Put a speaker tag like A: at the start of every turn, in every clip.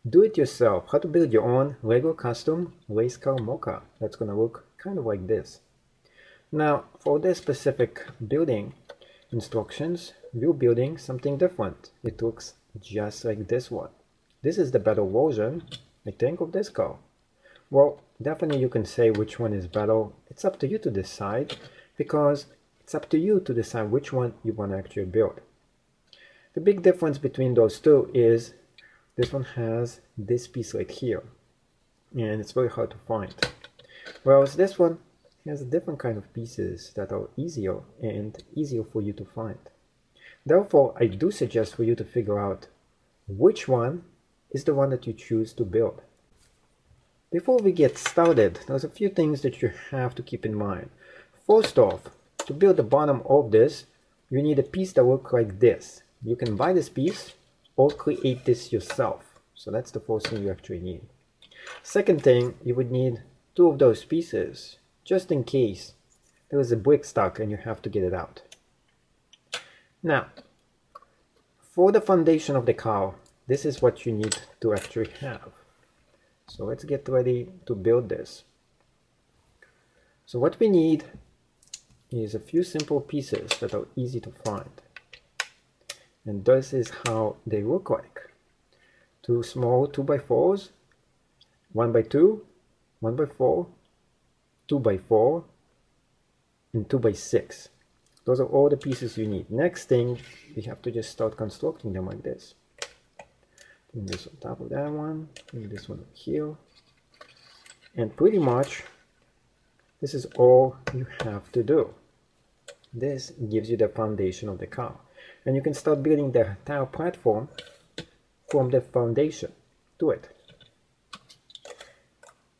A: Do it yourself. How to build your own Lego custom race car mocha. That's gonna look kind of like this. Now, for this specific building instructions, we're building something different. It looks just like this one. This is the better version, I think, of this car. Well, definitely you can say which one is better. It's up to you to decide, because it's up to you to decide which one you want to actually build. The big difference between those two is this one has this piece right here, and it's very hard to find. Whereas this one has a different kind of pieces that are easier for you to find. Therefore, I do suggest for you to figure out which one is the one that you choose to build. Before we get started, there's a few things that you have to keep in mind. First off, to build the bottom of this, you need a piece that looks like this. You can buy this piece or create this yourself. So that's the first thing you actually need. Second thing, you would need two of those pieces, just in case there is a brick stuck and you have to get it out. Now, for the foundation of the car, this is what you need to actually have. So let's get ready to build this. So what we need is a few simple pieces that are easy to find. And this is how they look like. Two small 2x4s, 1x2, 1x4, 2x4, and 2x6. Those are all the pieces you need. Next thing, we have to just start constructing them like this. Putting this on top of that one, putting this one here. And pretty much, this is all you have to do. This gives you the foundation of the car. And you can start building the entire platform from the foundation to it.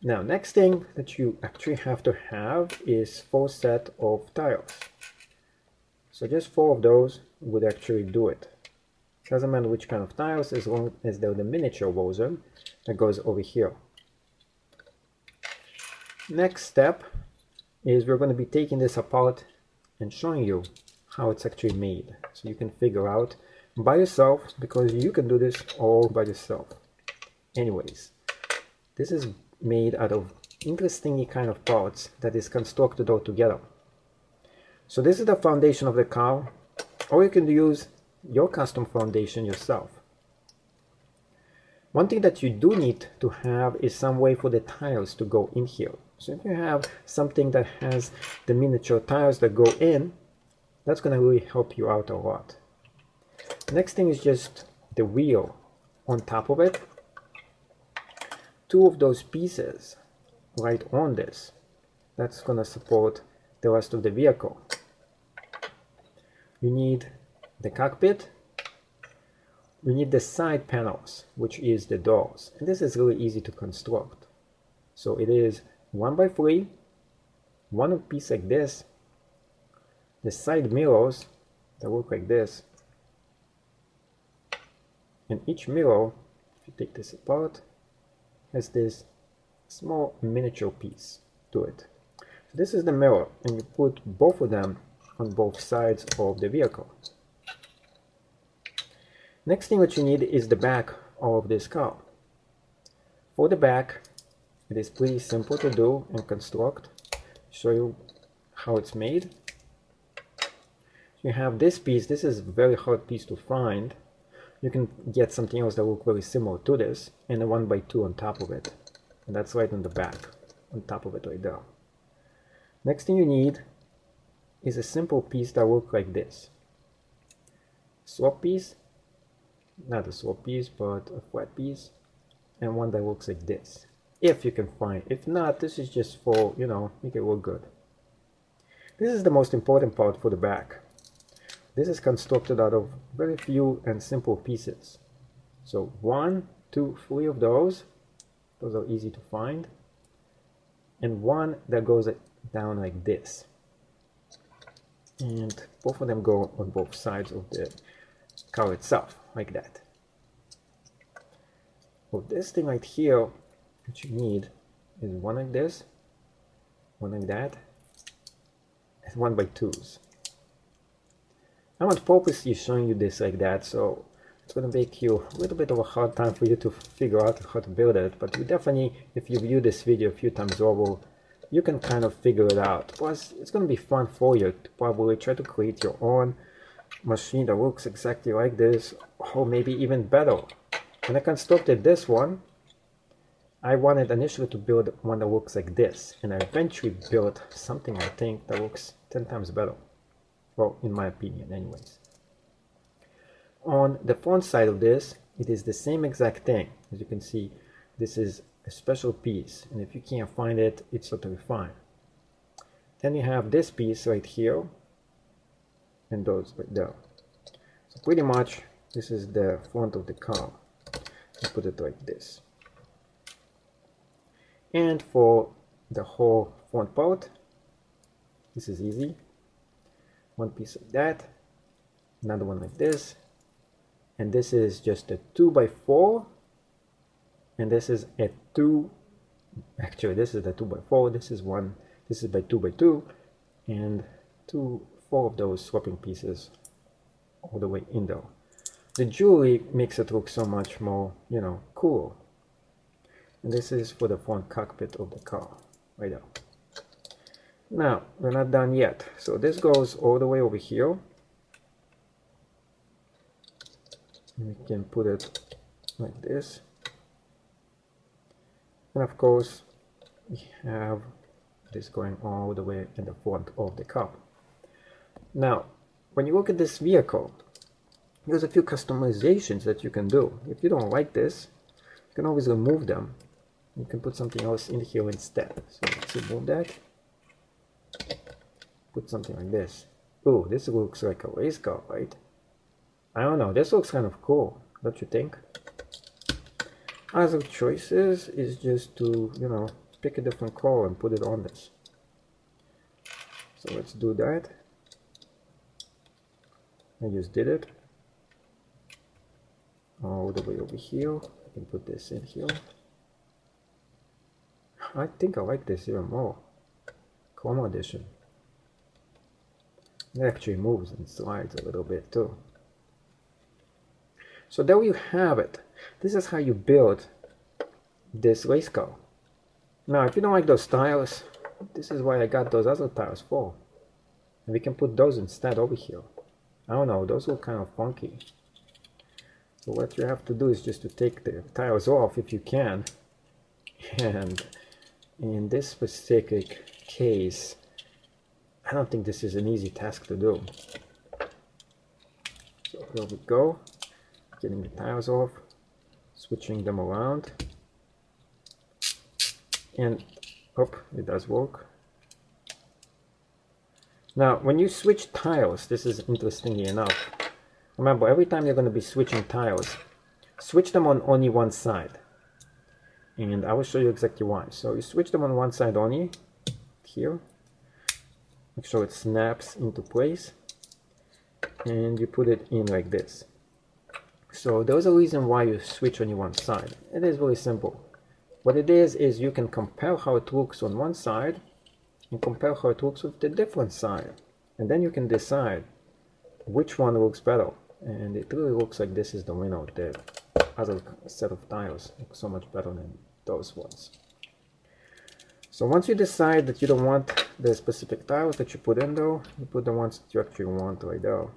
A: Now, next thing that you actually have to have is 4 sets of tires. So just 4 of those would actually do it. Doesn't matter which kind of tires, as long as they're the miniature version that goes over here. Next step is we're going to be taking this apart and showing you how it's actually made, so you can figure out by yourself, because you can do this all by yourself. Anyways, this is made out of interesting kind of parts that is constructed all together. So this is the foundation of the car, or you can use your custom foundation yourself. One thing that you do need to have is some way for the tires to go in here. So if you have something that has the miniature tires that go in, that's going to really help you out a lot. Next thing is just the wheel on top of it. 2 of those pieces right on this. That's going to support the rest of the vehicle. You need the cockpit. We need the side panels, which is the doors. And this is really easy to construct. So it is 1x3, one piece like this, the side mirrors that look like this, and each mirror, if you take this apart, has this small miniature piece to it. So this is the mirror, and you put both of them on both sides of the vehicle. Next thing that you need is the back of this car. For the back, it is pretty simple to do and construct. Show you how it's made. You have this piece. This is a very hard piece to find. You can get something else that looks very similar to this, and a 1x2 on top of it. And that's right on the back, on top of it right there. Next thing you need is a simple piece that looks like this. Swap piece, not a swap piece, but a flat piece, and one that looks like this. If you can find. If not, this is just for, make it look good. This is the most important part for the back. This is constructed out of very few and simple pieces. So 1, 2, 3 of those. Those are easy to find. And one that goes down like this. And both of them go on both sides of the car itself, like that. For this thing right here, what you need is one like this, one like that, and 1x2s. I'm on purposely showing you this like that, so it's going to make you a little bit of a hard time for you to figure out how to build it, but you definitely, if you view this video a few times over, you can kind of figure it out. Plus, it's going to be fun for you to probably try to create your own machine that looks exactly like this, or maybe even better. When I constructed this one, I wanted initially to build one that looks like this, and I eventually built something I think that looks 10 times better. Well, in my opinion anyways. On the front side of this, it is the same exact thing. As you can see, this is a special piece, and if you can't find it, it's totally fine. Then you have this piece right here, and those right there. So pretty much, this is the front of the car. I put it like this. And for the whole front part, this is easy. One piece like that, another one like this, and this is just a 2x4, and this is a 2, actually this is the 2x4, this is by 2x2, and 4 of those swapping pieces all the way in there. The jewelry makes it look so much more, you know, cool. And this is for the front cockpit of the car, right there. Now, we're not done yet. So this goes all the way over here. We can put it like this. And of course, we have this going all the way in the front of the car. Now, when you look at this vehicle, there's a few customizations that you can do. If you don't like this, you can always remove them. You can put something else in here instead. So let's remove that. Put something like this. Oh, this looks like a race car, right? I don't know, this looks kind of cool, don't you think? Other choices is just to, you know, pick a different color and put it on this. So let's do that. I just did it. All the way over here. I can put this in here. I think I like this even more. Chroma edition. It actually moves and slides a little bit too. So there you have it. This is how you build this race car. Now, if you don't like those tiles, this is why I got those other tiles for. And we can put those instead over here. I don't know, those look kind of funky. So what you have to do is just to take the tiles off if you can. And in this specific case, I don't think this is an easy task to do. So here we go. Getting the tiles off, switching them around, and it does work. Now when you switch tiles, this is interestingly enough, remember every time you're going to be switching tiles, switch them on only one side, and I will show you exactly why. So you switch them on one side only, here, make sure it snaps into place, and you put it in like this. So there's a reason why you switch only one side. It is very simple. What it is you can compare how it looks on one side and compare how it looks with the different side. And then you can decide which one looks better. And it really looks like this is the winner. The other set of tiles look so much better than those ones. So once you decide that you don't want the specific tiles that you put in there, you put the ones that you actually want right there.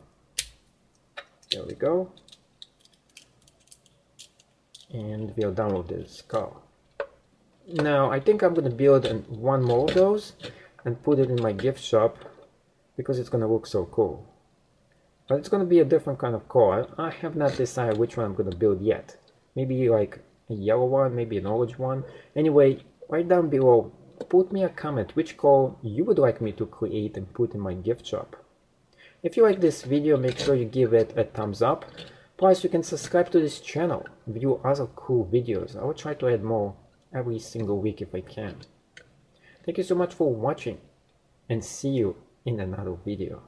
A: There we go. And we'll download this car. Now I think I'm going to build one more of those and put it in my gift shop because it's going to look so cool. But it's going to be a different kind of car. I have not decided which one I'm going to build yet. Maybe like a yellow one, maybe an orange one. Anyway, right down below, put me a comment which car you would like me to create and put in my gift shop. If you like this video, make sure you give it a thumbs up. Plus, you can subscribe to this channel, view other cool videos. I will try to add more every single week if I can. Thank you so much for watching, and see you in another video.